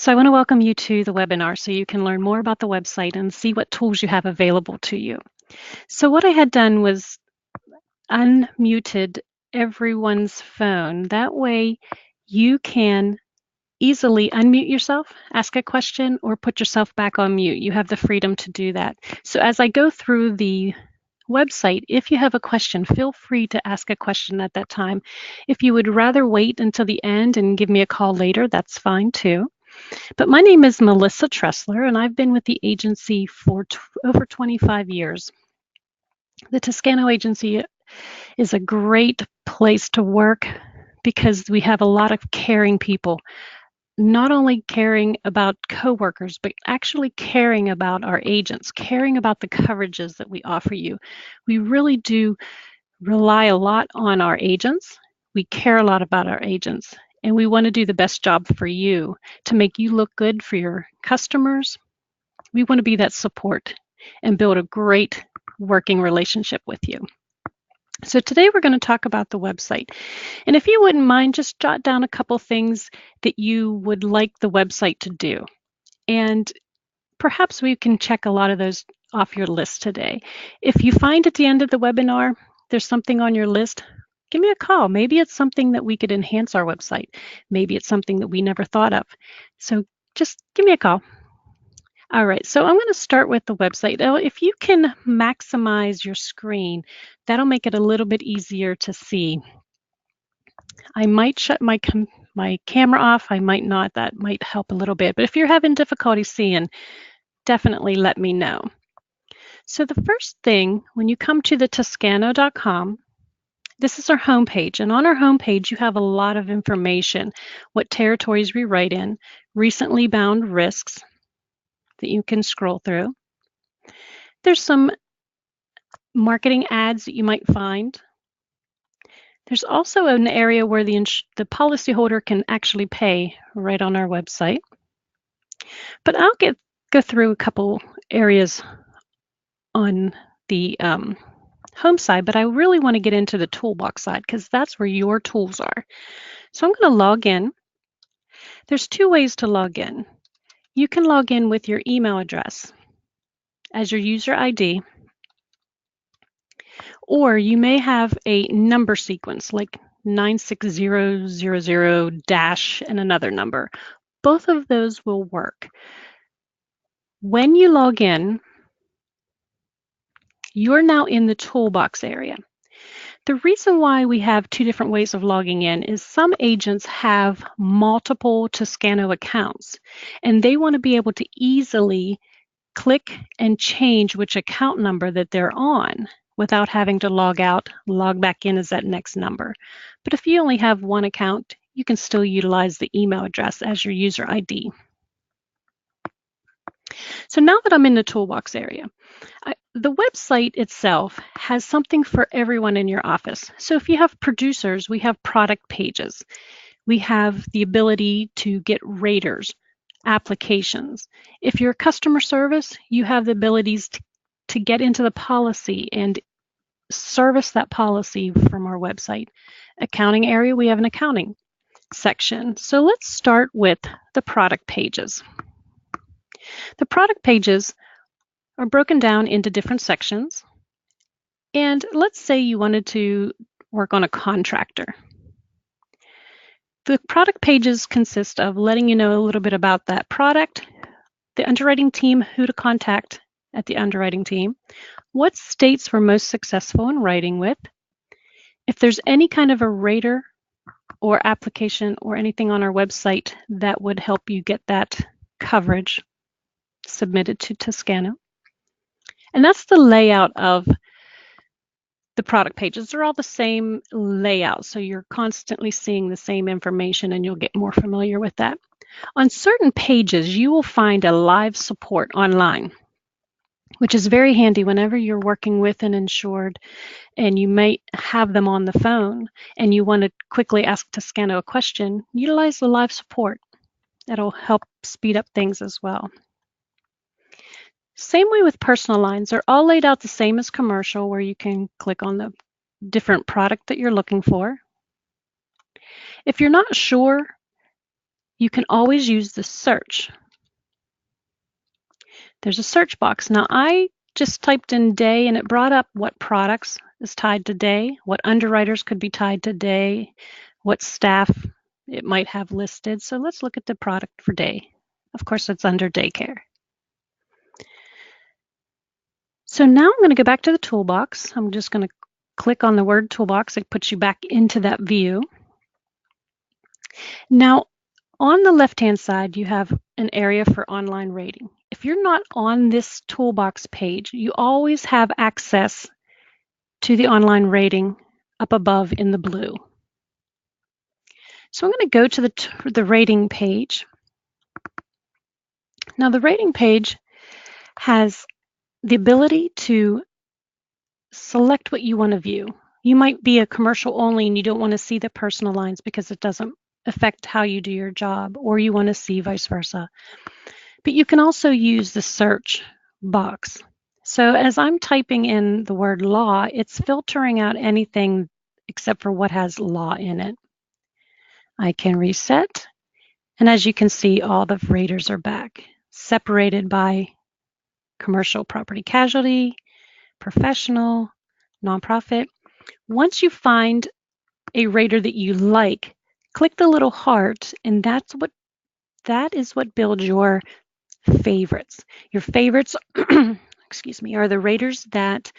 So I want to welcome you to the webinar so you can learn more about the website and see what tools you have available to you. So what I had done was unmuted everyone's phone. That way you can easily unmute yourself, ask a question, or put yourself back on mute. You have the freedom to do that. So as I go through the website, if you have a question, feel free to ask a question at that time. If you would rather wait until the end and give me a call later, that's fine too. But my name is Melissa Tressler, and I've been with the agency for over 25 years. The Tuscano agency is a great place to work because we have a lot of caring people, not only caring about coworkers, but actually caring about our agents, caring about the coverages that we offer you. We really do rely a lot on our agents. We care a lot about our agents, and we want to do the best job for you to make you look good for your customers. We want to be that support and build a great working relationship with you. So today we're going to talk about the website. And if you wouldn't mind, just jot down a couple things that you would like the website to do. And perhaps we can check a lot of those off your list today. If you find at the end of the webinar there's something on your list, give me a call. Maybe it's something that we could enhance our website. Maybe it's something that we never thought of. So just give me a call. All right, so I'm going to start with the website. Now, if you can maximize your screen, that'll make it a little bit easier to see. I might shut my camera off. I might not. That might help a little bit. But if you're having difficulty seeing, definitely let me know. So the first thing, when you come to the Tuscano.com, this is our homepage. And on our homepage, you have a lot of information, what territories we write in, recently bound risks that you can scroll through. There's some marketing ads that you might find. There's also an area where the policyholder can actually pay right on our website. But I'll go through a couple areas on the home side, but I really want to get into the toolbox side because that's where your tools are. So I'm going to log in. There's two ways to log in. You can log in with your email address as your user ID, or you may have a number sequence like 96000 dash and another number. Both of those will work. When you log in, you're now in the toolbox area. The reason why we have two different ways of logging in is some agents have multiple Tuscano accounts, and they want to be able to easily click and change which account number that they're on without having to log out, log back in as that next number. But if you only have one account, you can still utilize the email address as your user ID. So now that I'm in the toolbox area, the website itself has something for everyone in your office. So if you have producers, we have product pages. We have the ability to get raters, applications. If you're customer service, you have the abilities to get into the policy and service that policy from our website. Accounting area, we have an accounting section. So let's start with the product pages. The product pages are broken down into different sections. And let's say you wanted to work on a contractor. The product pages consist of letting you know a little bit about that product, the underwriting team, who to contact at the underwriting team, what states we're most successful in writing with, if there's any kind of a rater or application or anything on our website that would help you get that coverage submitted to Tuscano. And that's the layout of the product pages. They're all the same layout, so you're constantly seeing the same information and you'll get more familiar with that. On certain pages, you will find a live support online, which is very handy whenever you're working with an insured and you might have them on the phone and you want to quickly ask Tuscano a question. Utilize the live support. That'll help speed up things as well. Same way with personal lines. They're all laid out the same as commercial, where you can click on the different product that you're looking for. If you're not sure, you can always use the search. There's a search box. Now I just typed in day and it brought up what products is tied to day, what underwriters could be tied to day, what staff it might have listed. So let's look at the product for day. Of course, it's under daycare. So now I'm going to go back to the toolbox. I'm just going to click on the word toolbox. It puts you back into that view. Now, on the left-hand side, you have an area for online rating. If you're not on this toolbox page, you always have access to the online rating up above in the blue. So I'm going to go to the rating page. Now, the rating page has the ability to select what you want to view. You might be a commercial only and you don't want to see the personal lines because it doesn't affect how you do your job, or you want to see vice versa. But you can also use the search box. So as I'm typing in the word law, it's filtering out anything except for what has law in it. I can reset, and as you can see, all the raters are back, separated by commercial property casualty, professional, nonprofit. Once you find a rater that you like, click the little heart, and that is what builds your favorites. Your favorites, excuse me, are the raters that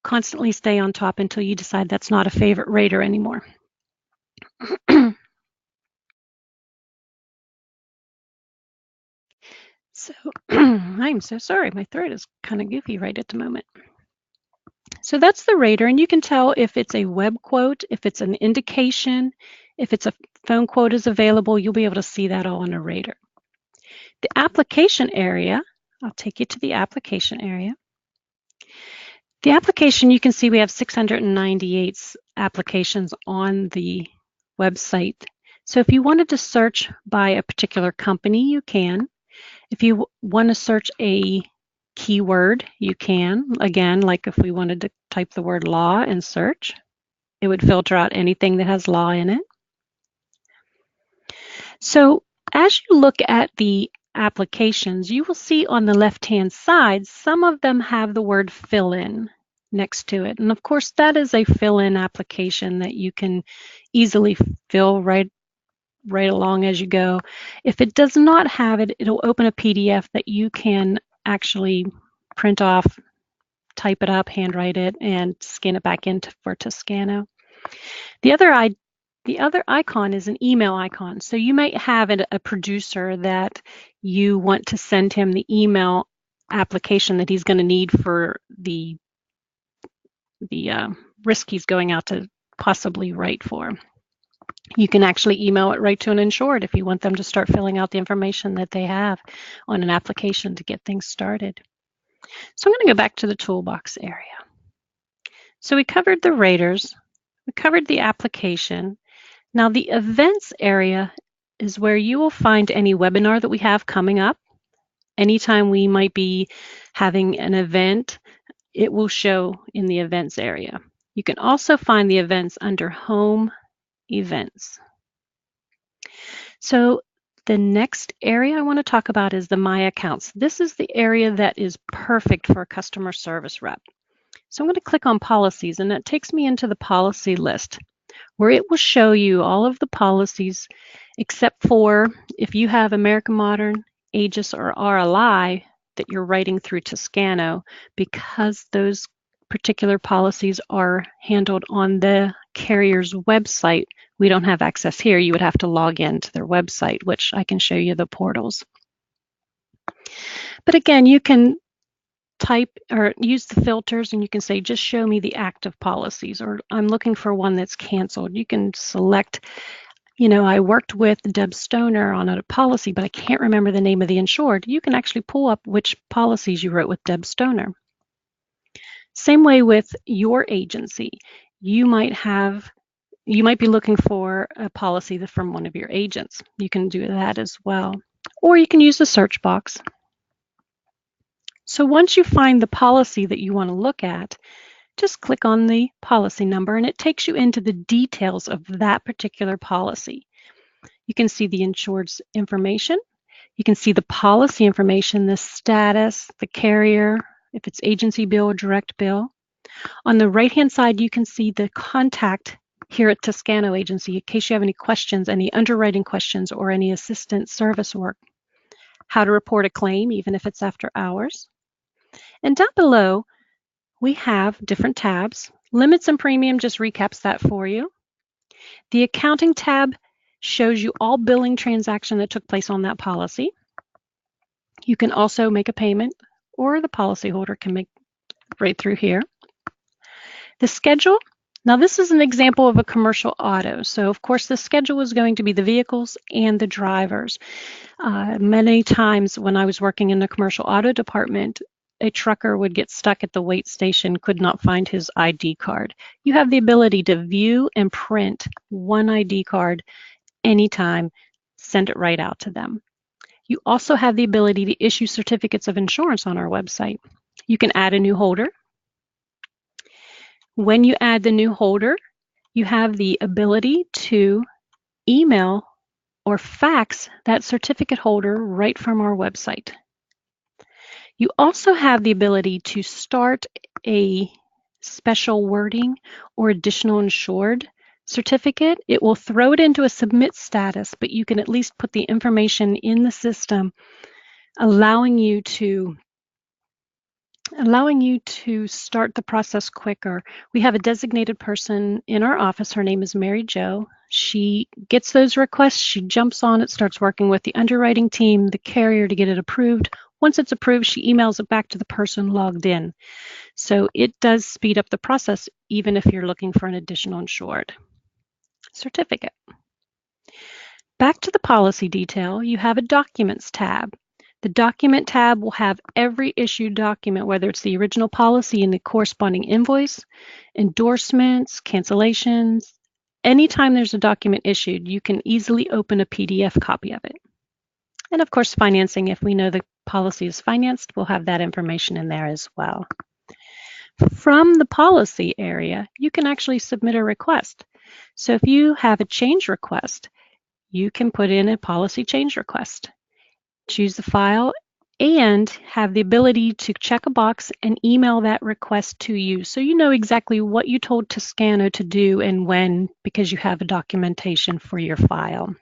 constantly stay on top until you decide that's not a favorite rater anymore. So I'm so sorry, my throat is kind of goofy right at the moment. So that's the rater, and you can tell if it's a web quote, if it's an indication, if it's a phone quote is available, you'll be able to see that all in a rater. The application area, I'll take you to the application area. The application, you can see we have 698 applications on the website. So if you wanted to search by a particular company, you can. If you want to search a keyword, you can. Again, like if we wanted to type the word law and search, it would filter out anything that has law in it. So as you look at the applications, you will see on the left-hand side, some of them have the word fill in next to it. And of course, that is a fill-in application that you can easily fill right along as you go. If it does not have it, it'll open a PDF that you can actually print off, type it up, handwrite it, and scan it back in for Tuscano. The other icon is an email icon. So you might have a producer that you want to send him the email application that he's going to need for the risk he's going out to possibly write for. You can actually email it right to an insured if you want them to start filling out the information that they have on an application to get things started. So I'm going to go back to the toolbox area. So we covered the raters, we covered the application. Now the events area is where you will find any webinar that we have coming up. Anytime we might be having an event, it will show in the events area. You can also find the events under home events. So the next area I want to talk about is the My Accounts. This is the area that is perfect for a customer service rep. So I'm going to click on policies, and that takes me into the policy list, where it will show you all of the policies except for if you have American Modern, Aegis, or RLI that you're writing through Tuscano, because those particular policies are handled on the carrier's website. We don't have access here. You would have to log in to their website, which I can show you the portals. But again, you can type or use the filters and you can say, just show me the active policies, or I'm looking for one that's canceled. You can select, I worked with Deb Stoner on a policy, but I can't remember the name of the insured. You can actually pull up which policies you wrote with Deb Stoner. Same way with your agency. You might be looking for a policy from one of your agents. You can do that as well. Or you can use the search box. So once you find the policy that you want to look at, just click on the policy number and it takes you into the details of that particular policy. You can see the insured's information. You can see the policy information, the status, the carrier, if it's agency bill or direct bill. On the right-hand side, you can see the contact here at Tuscano Agency in case you have any questions, any underwriting questions, or any assistance service work. How to report a claim, even if it's after hours. And down below, we have different tabs. Limits and premium just recaps that for you. The accounting tab shows you all billing transaction that took place on that policy. You can also make a payment, or the policyholder can make right through here. The schedule. Now this is an example of a commercial auto. So of course the schedule is going to be the vehicles and the drivers. Many times when I was working in the commercial auto department, a trucker would get stuck at the wait station, could not find his ID card. You have the ability to view and print one ID card anytime, send it right out to them. You also have the ability to issue certificates of insurance on our website. You can add a new holder. When you add the new holder, you have the ability to email or fax that certificate holder right from our website. You also have the ability to start a special wording or additional insured certificate. It will throw it into a submit status, but you can at least put the information in the system, allowing you to start the process quicker. We have a designated person in our office. Her name is Mary Jo. She gets those requests, she jumps on it, starts working with the underwriting team, the carrier to get it approved. Once it's approved, she emails it back to the person logged in. So it does speed up the process, even if you're looking for an additional insured certificate. Back to the policy detail, you have a Documents tab. The Document tab will have every issued document, whether it's the original policy and the corresponding invoice, endorsements, cancellations. Anytime there's a document issued, you can easily open a PDF copy of it. And of course, financing, if we know the policy is financed, we'll have that information in there as well. From the policy area, you can actually submit a request. So if you have a change request, you can put in a policy change request, choose the file, and have the ability to check a box and email that request to you. So you know exactly what you told Tuscano to do and when, because you have a documentation for your file.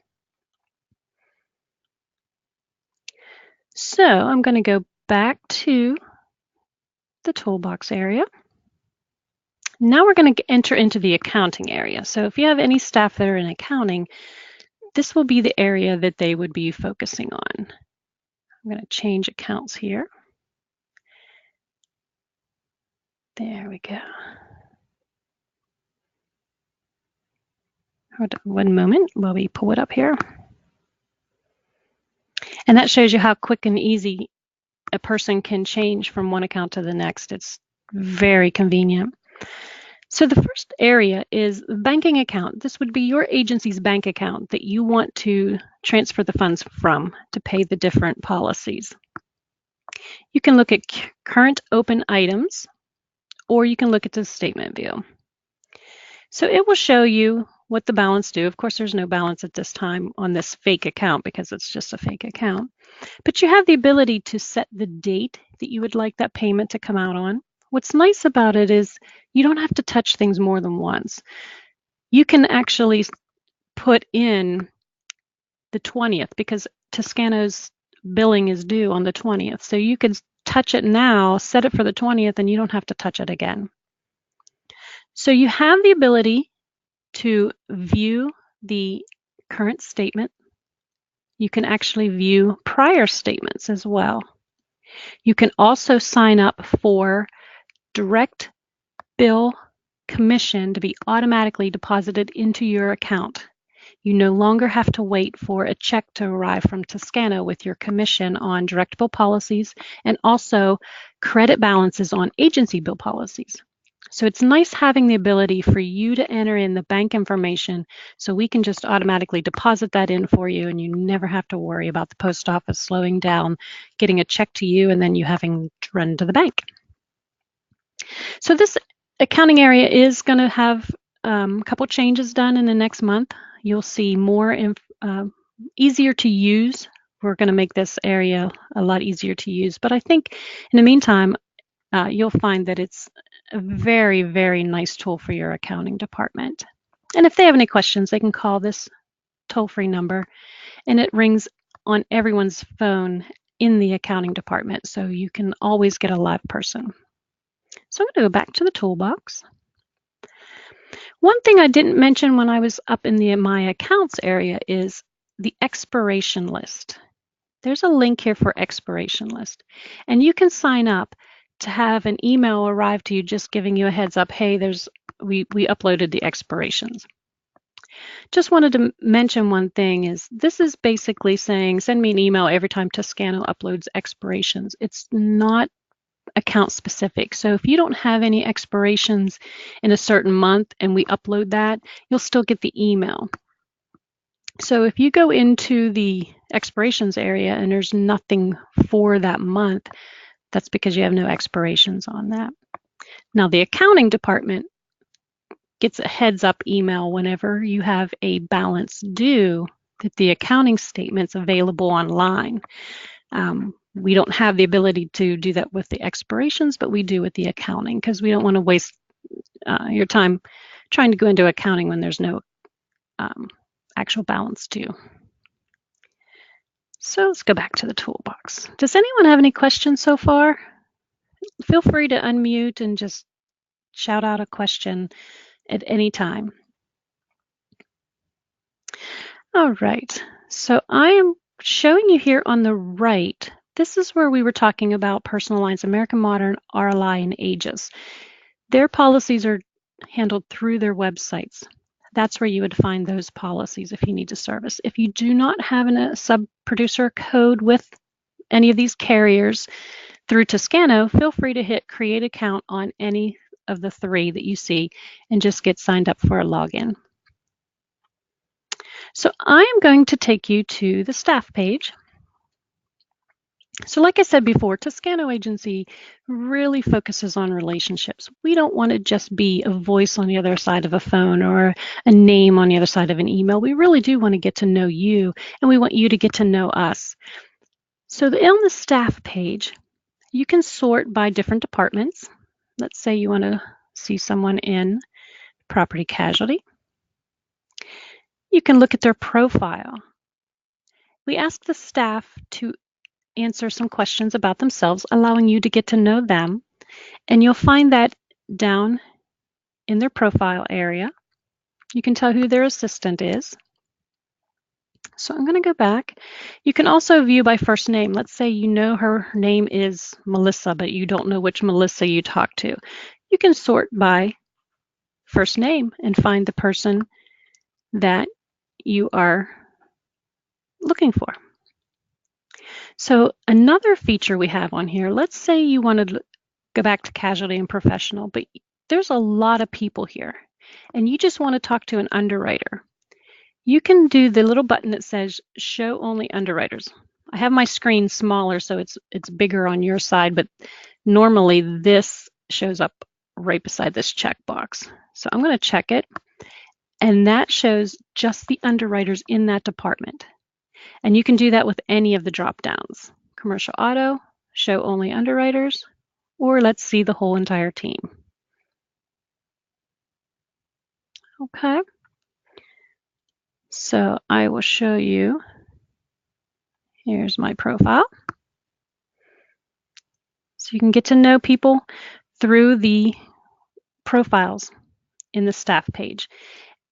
So I'm going to go back to the toolbox area. Now we're going to enter into the accounting area. So if you have any staff that are in accounting, this will be the area that they would be focusing on. I'm going to change accounts here. There we go. Hold on one moment while we pull it up here. And that shows you how quick and easy a person can change from one account to the next. It's very convenient. So the first area is the banking account. This would be your agency's bank account that you want to transfer the funds from to pay the different policies. You can look at current open items, or you can look at the statement view. So it will show you what the balance due. Of course, there's no balance at this time on this fake account because it's just a fake account. But you have the ability to set the date that you would like that payment to come out on. What's nice about it is you don't have to touch things more than once. You can actually put in the 20th because Tuscano's billing is due on the 20th. So you could touch it now, set it for the 20th, and you don't have to touch it again. So you have the ability to view the current statement. You can actually view prior statements as well. You can also sign up for direct bill commission to be automatically deposited into your account. You no longer have to wait for a check to arrive from Tuscano with your commission on direct bill policies and also credit balances on agency bill policies. So it's nice having the ability for you to enter in the bank information so we can just automatically deposit that in for you and you never have to worry about the post office slowing down, getting a check to you, and then you having to run to the bank. So this accounting area is going to have a couple changes done in the next month. You'll see more easier to use. We're going to make this area a lot easier to use. But I think in the meantime, you'll find that it's a very, very nice tool for your accounting department. And if they have any questions, they can call this toll-free number, and it rings on everyone's phone in the accounting department, so you can always get a live person. So I'm going to go back to the toolbox. One thing I didn't mention when I was up in the My Accounts area is the expiration list. There's a link here for expiration list, and you can sign up to have an email arrive to you just giving you a heads up, hey, we uploaded the expirations. Just wanted to mention one thing is this is basically saying send me an email every time Tuscano uploads expirations. It's not account specific. So if you don't have any expirations in a certain month and we upload that, you'll still get the email. So if you go into the expirations area and there's nothing for that month, that's because you have no expirations on that. Now the accounting department gets a heads up email whenever you have a balance due that the accounting statement's available online. We don't have the ability to do that with the expirations, but we do with the accounting because we don't want to waste your time trying to go into accounting when there's no actual balance due. So let's go back to the toolbox. Does anyone have any questions so far? Feel free to unmute and just shout out a question at any time. All right, so I am showing you here on the right, this is where we were talking about personal lines, American Modern, RLI, and Aegis. Their policies are handled through their websites. That's where you would find those policies if you need to service. If you do not have a sub-producer code with any of these carriers through Tuscano, feel free to hit create account on any of the three that you see and just get signed up for a login. So I am going to take you to the staff page. So like I said before, Tuscano Agency really focuses on relationships. We don't want to just be a voice on the other side of a phone or a name on the other side of an email. We really do want to get to know you, and we want you to get to know us. So on the staff page, you can sort by different departments. Let's say you want to see someone in property casualty. You can look at their profile. We ask the staff to answer some questions about themselves, allowing you to get to know them. And you'll find that down in their profile area. You can tell who their assistant is. So I'm going to go back. You can also view by first name. Let's say you know her name is Melissa, but you don't know which Melissa you talk to. You can sort by first name and find the person that you are looking for. So another feature we have on here, let's say you want to go back to casualty and professional, but there's a lot of people here and you just want to talk to an underwriter. You can do the little button that says show only underwriters. I have my screen smaller so it's bigger on your side, but normally this shows up right beside this checkbox. So I'm going to check it, and that shows just the underwriters in that department. And you can do that with any of the drop downs. Commercial auto, show only underwriters, or let's see the whole entire team. Okay. So I will show you, here's my profile. So you can get to know people through the profiles in the staff page.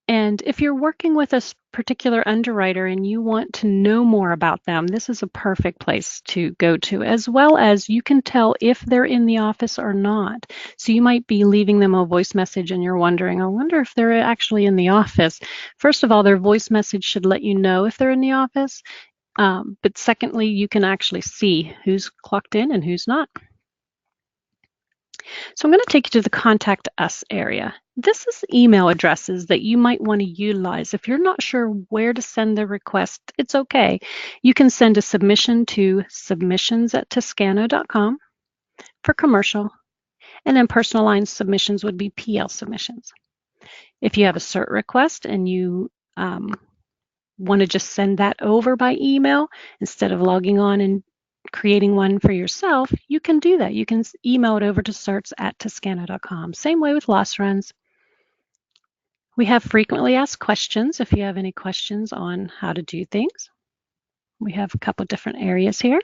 And if you're working with a particular underwriter and you want to know more about them, this is a perfect place to go to, as well as you can tell if they're in the office or not. So you might be leaving them a voice message and you're wondering, I wonder if they're actually in the office. First of all, their voice message should let you know if they're in the office. But secondly, you can actually see who's clocked in and who's not. So I'm going to take you to the Contact Us area. This is email addresses that you might want to utilize. If you're not sure where to send the request, it's okay. You can send a submission to submissions@tuscano.com for commercial, and then personal line submissions would be PL submissions. If you have a cert request and you want to just send that over by email instead of logging on and creating one for yourself, you can do that. You can email it over to certs@tuscano.com. Same way with loss runs. We have frequently asked questions if you have any questions on how to do things. We have a couple different areas here.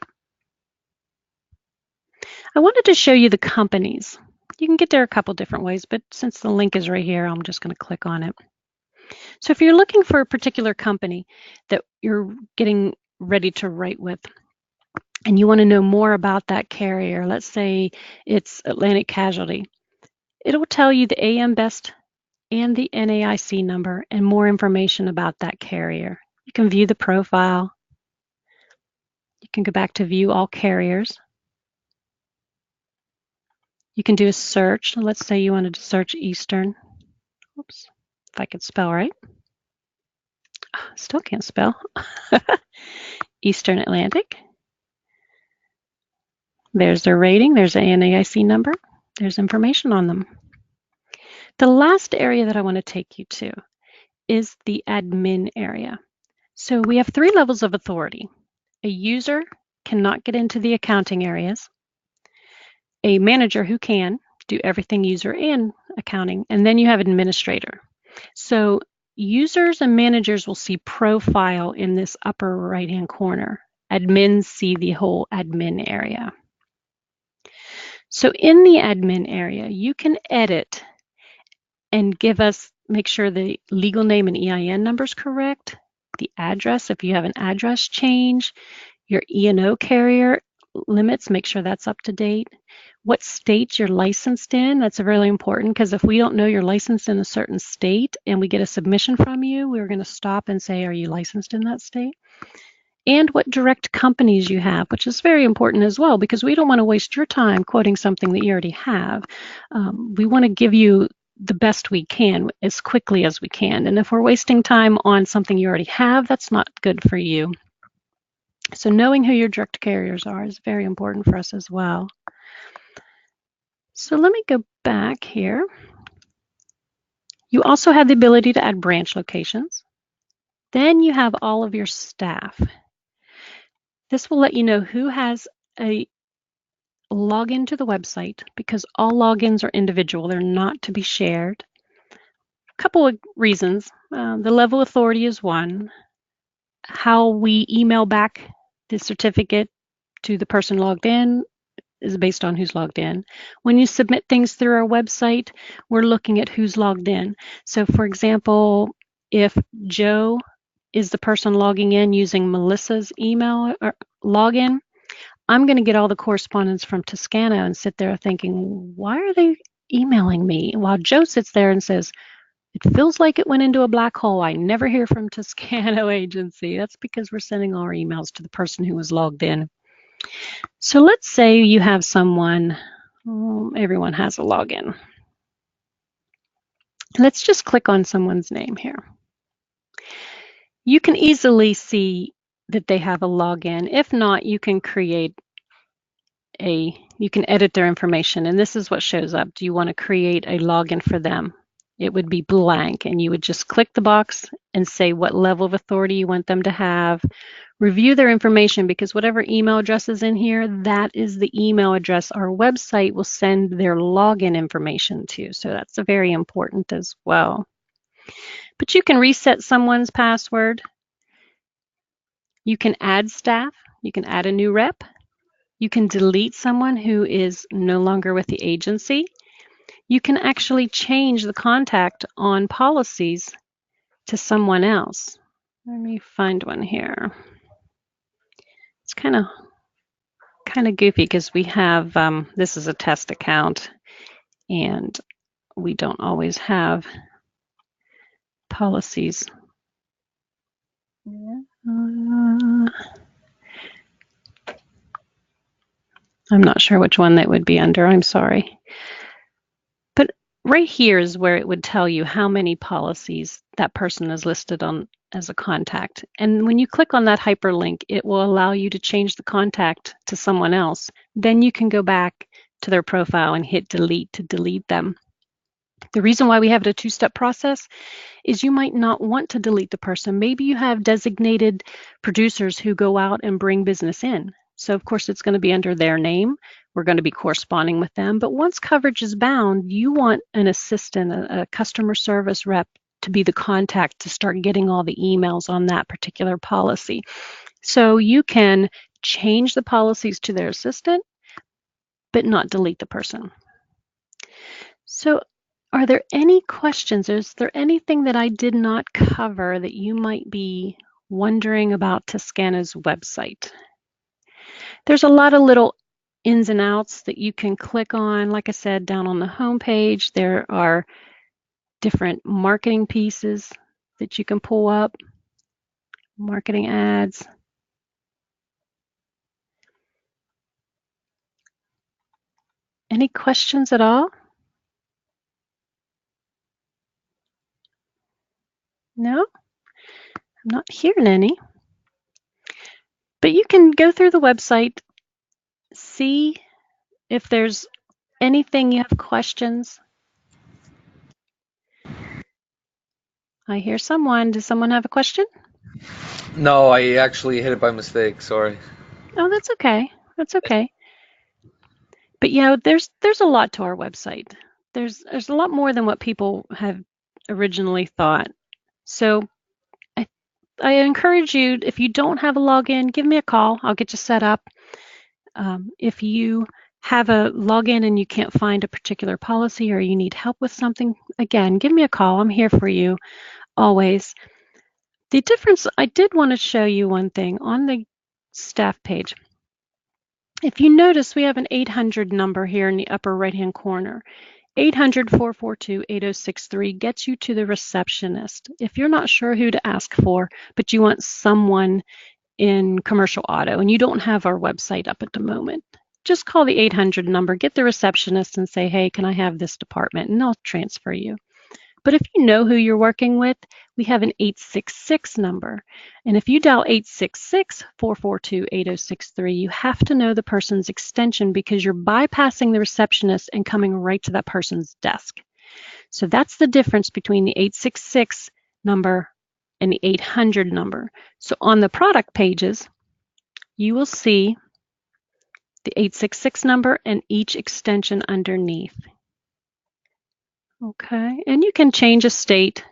I wanted to show you the companies. You can get there a couple different ways, but since the link is right here, I'm just going to click on it. So if you're looking for a particular company that you're getting ready to write with, and you want to know more about that carrier, let's say it's Atlantic Casualty, it will tell you the AM Best and the NAIC number and more information about that carrier. You can view the profile. You can go back to view all carriers. You can do a search. Let's say you wanted to search Eastern. Oops, if I could spell right. Still can't spell. Eastern Atlantic. There's their rating. There's the NAIC number. There's information on them. The last area that I want to take you to is the admin area. So we have 3 levels of authority. A user cannot get into the accounting areas. A manager who can do everything user and accounting. And then you have administrator. So users and managers will see profile in this upper right-hand corner. Admins see the whole admin area. So in the admin area, you can edit and make sure the legal name and EIN number is correct, the address, if you have an address change, your E&O carrier limits, make sure that's up to date, what state you're licensed in. That's really important because if we don't know you're licensed in a certain state and we get a submission from you, we're going to stop and say, are you licensed in that state? And what direct companies you have, which is very important as well because we don't want to waste your time quoting something that you already have. We want to give you the best we can as quickly as we can. And if we're wasting time on something you already have, that's not good for you. So knowing who your direct carriers are is very important for us as well. So let me go back here. You also have the ability to add branch locations. Then you have all of your staff. This will let you know who has a login to the website because all logins are individual. They're not to be shared. A couple of reasons. The level of authority is one. How we email back the certificate to the person logged in is based on who's logged in. When you submit things through our website, we're looking at who's logged in. So for example, if Joe is the person logging in using Melissa's email or login, I'm going to get all the correspondence from Tuscano and sit there thinking, why are they emailing me? While Joe sits there and says, it feels like it went into a black hole. I never hear from Tuscano agency. That's because we're sending our emails to the person who was logged in. So let's say you have someone, everyone has a login. Let's just click on someone's name here. You can easily see that they have a login. If not, you can you can edit their information, and this is what shows up. Do you want to create a login for them? It would be blank, and you would just click the box and say what level of authority you want them to have. Review their information because whatever email address is in here, that is the email address our website will send their login information to. So that's very important as well. But you can reset someone's password. You can add staff. You can add a new rep. You can delete someone who is no longer with the agency. You can actually change the contact on policies to someone else. Let me find one here. It's kind of goofy because we have, this is a test account and we don't always have policies. I'm not sure which one that would be under, I'm sorry. But right here is where it would tell you how many policies that person is listed on as a contact. And when you click on that hyperlink, it will allow you to change the contact to someone else. Then you can go back to their profile and hit delete to delete them. The reason why we have it a two-step process is you might not want to delete the person. Maybe you have designated producers who go out and bring business in. So of course it's going to be under their name. We're going to be corresponding with them. But once coverage is bound, you want an assistant, a customer service rep, to be the contact to start getting all the emails on that particular policy. So you can change the policies to their assistant, but not delete the person. So are there any questions? Is there anything that I did not cover that you might be wondering about Tuscano's website? There's a lot of little ins and outs that you can click on. Like I said, down on the home page, there are different marketing pieces that you can pull up, marketing ads. Any questions at all? No? I'm not hearing any. But you can go through the website, see if there's anything you have questions. I hear someone. Does someone have a question? No, I actually hit it by mistake. Sorry. Oh, that's okay. That's okay. But you know, there's a lot to our website. There's a lot more than what people have originally thought. So I I encourage you, if you don't have a login, give me a call. I'll get you set up. If you have a login and you can't find a particular policy or you need help with something, again, give me a call. I'm here for you always. The difference, I did want to show you one thing on the staff page. If you notice, we have an 800 number here in the upper right-hand corner. 800-442-8063 gets you to the receptionist. If you're not sure who to ask for, but you want someone in commercial auto and you don't have our website up at the moment, just call the 800 number, get the receptionist and say, hey, can I have this department? And they'll transfer you. But if you know who you're working with, we have an 866 number. And if you dial 866-442-8063, you have to know the person's extension because you're bypassing the receptionist and coming right to that person's desk. So that's the difference between the 866 number and the 800 number. So on the product pages, you will see the 866 number and each extension underneath. Okay, and you can change a state.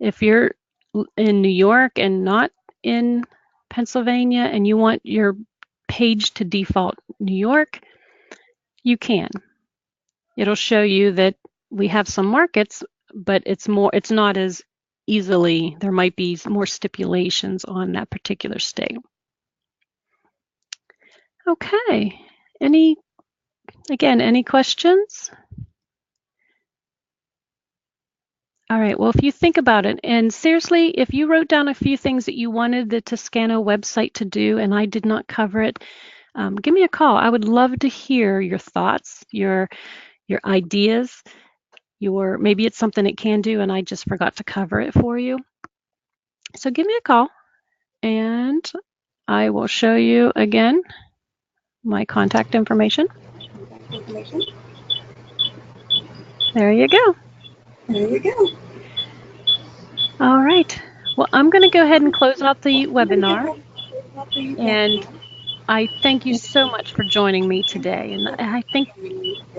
If you're in New York and not in Pennsylvania and you want your page to default New York, you can. It'll show you that we have some markets, but it's not as easily, there might be more stipulations on that particular state. Okay, any questions? All right, well, if you think about it, and seriously, if you wrote down a few things that you wanted the Tuscano website to do and I did not cover it, give me a call. I would love to hear your thoughts, your ideas, maybe it's something it can do and I just forgot to cover it for you. So give me a call and I will show you again my contact information. There you go. There you go. All right. Well, I'm going to go ahead and close out the webinar. And I thank you so much for joining me today. And I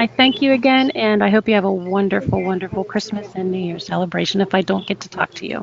thank you again, and I hope you have a wonderful, wonderful Christmas and New Year celebration if I don't get to talk to you.